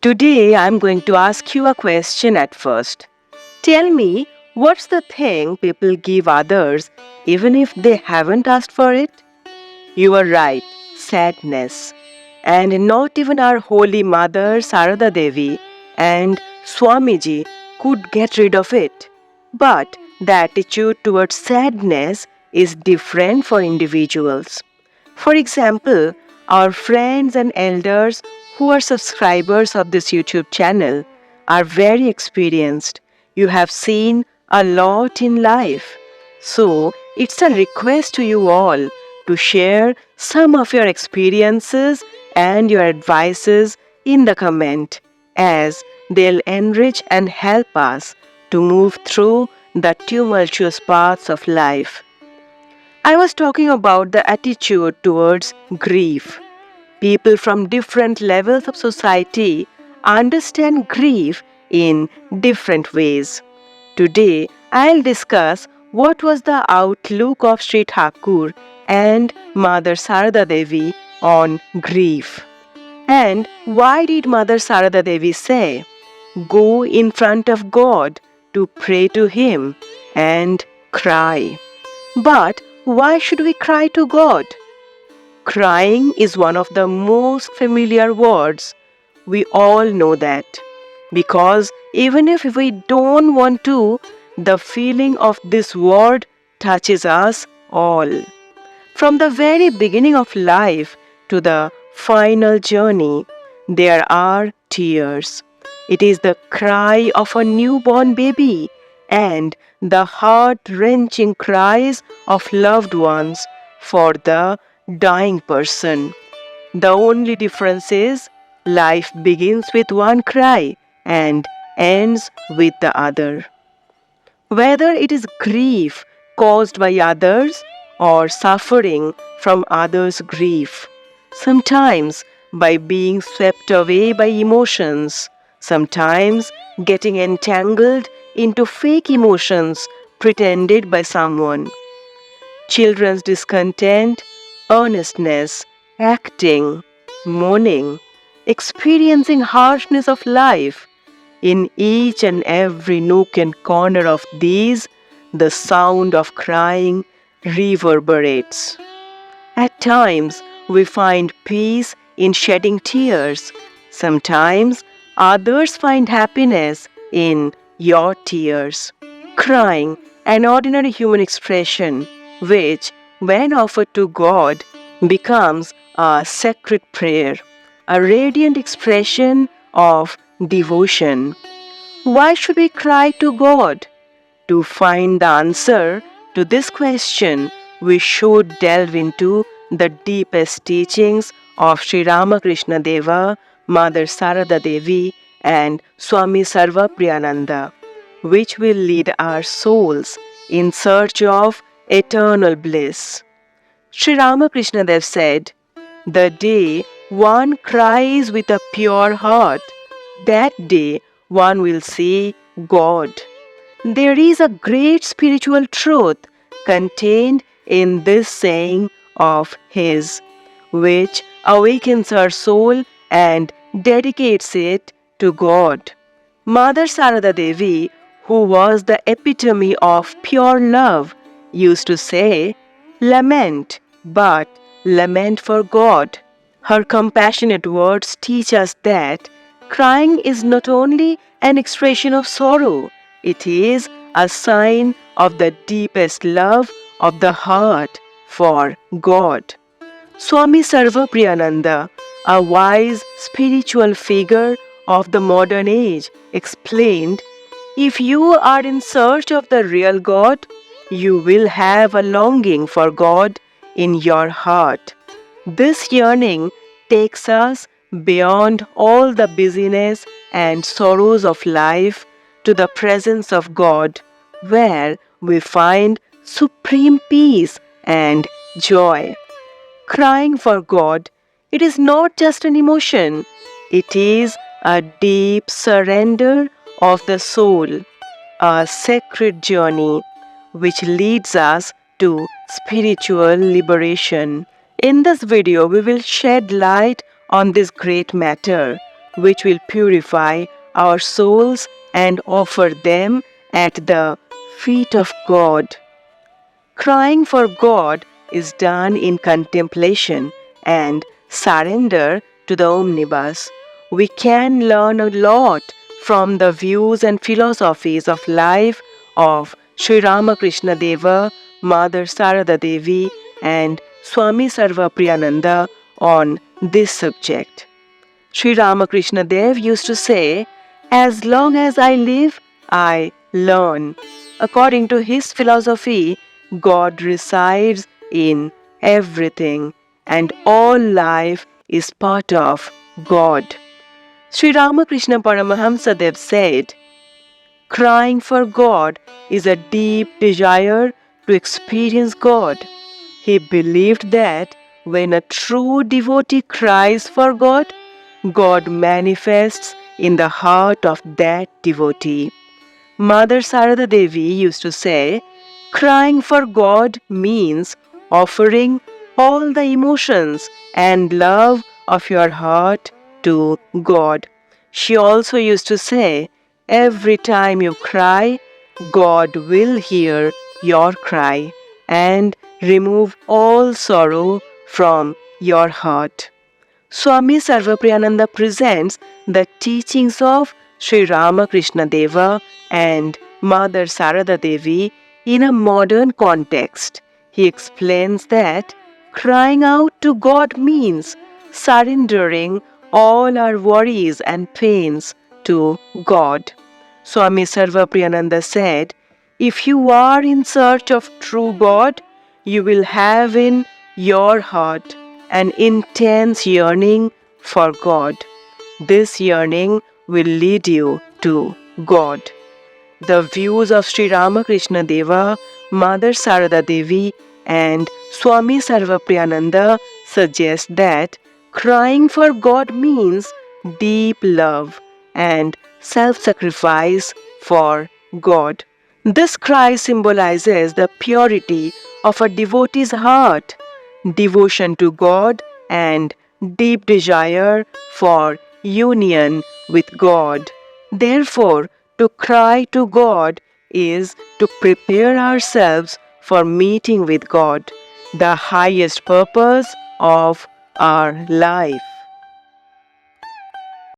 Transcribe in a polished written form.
Today I'm going to ask you a question at first. Tell me, what's the thing people give others even if they haven't asked for it? You are right, sadness. And not even our holy mother Saroda Devi and Swamiji could get rid of it. But the attitude towards sadness is different for individuals. For example, our friends and elders who are subscribers of this YouTube channel are very experienced. You have seen a lot in life. So, it's a request to you all to share some of your experiences and your advices in the comment, as they'll enrich and help us to move through the tumultuous paths of life. I was talking about the attitude towards grief. People from different levels of society understand grief in different ways. Today, I'll discuss what was the outlook of Sri Thakur and Mother Sarada Devi on grief. And why did Mother Sarada Devi say, "Go in front of God to pray to Him and cry"? But why should we cry to God? Crying is one of the most familiar words. We all know that. Because even if we don't want to, the feeling of this word touches us all. From the very beginning of life to the final journey, there are tears. It is the cry of a newborn baby and the heart-wrenching cries of loved ones for the dying person. The only difference is life begins with one cry and ends with the other. Whether it is grief caused by others or suffering from others' grief, sometimes by being swept away by emotions, sometimes getting entangled into fake emotions pretended by someone. Children's discontent, earnestness, acting, mourning, experiencing harshness of life. In each and every nook and corner of these, the sound of crying reverberates. At times, we find peace in shedding tears. Sometimes, others find happiness in your tears. Crying, an ordinary human expression, which, when offered to God, becomes a sacred prayer, a radiant expression of devotion. Why should we cry to God? To find the answer to this question, we should delve into the deepest teachings of Sri Ramakrishna Deva, Mother Sarada Devi, and Swami Sarvapriyananda, which will lead our souls in search of eternal bliss. Sri Ramakrishna Dev said, "The day one cries with a pure heart, that day one will see God." There is a great spiritual truth contained in this saying of his, which awakens our soul and dedicates it to God. Mother Sarada Devi, who was the epitome of pure love, used to say, "Lament, but lament for God." Her compassionate words teach us that crying is not only an expression of sorrow, it is a sign of the deepest love of the heart for God. Swami Sarvapriyananda, a wise spiritual figure of the modern age, explained, "If you are in search of the real God, you will have a longing for God in your heart. This yearning takes us beyond all the busyness and sorrows of life to the presence of God, where we find supreme peace and joy." Crying for God, it is not just an emotion, it is a deep surrender of the soul, a sacred journey which leads us to spiritual liberation. In this video, we will shed light on this great matter, which will purify our souls and offer them at the feet of God. Crying for God is done in contemplation and surrender to the omnibus. We can learn a lot from the views and philosophies of life of Sri Ramakrishna Deva, Mother Sarada Devi, and Swami Sarvapriyananda on this subject. Sri Ramakrishna Dev used to say, "As long as I live, I learn." According to his philosophy, God resides in everything and all life is part of God. Sri Ramakrishna Paramahamsa Dev said, "Crying for God is a deep desire to experience God." He believed that when a true devotee cries for God, God manifests in the heart of that devotee. Mother Sarada Devi used to say, "Crying for God means offering all the emotions and love of your heart to God." She also used to say, "Every time you cry, God will hear your cry and remove all sorrow from your heart." Swami Sarvapriyananda presents the teachings of Sri Ramakrishna Deva and Mother Sarada Devi in a modern context. He explains that crying out to God means surrendering all our worries and pains to God. Swami Sarvapriyananda said, "If you are in search of true God, you will have in your heart an intense yearning for God. This yearning will lead you to God." The views of Sri Ramakrishna Deva, Mother Sarada Devi, and Swami Sarvapriyananda suggest that crying for God means deep love and self-sacrifice for God. This cry symbolizes the purity of a devotee's heart, devotion to God, and deep desire for union with God. Therefore, to cry to God is to prepare ourselves for meeting with God, the highest purpose of our life.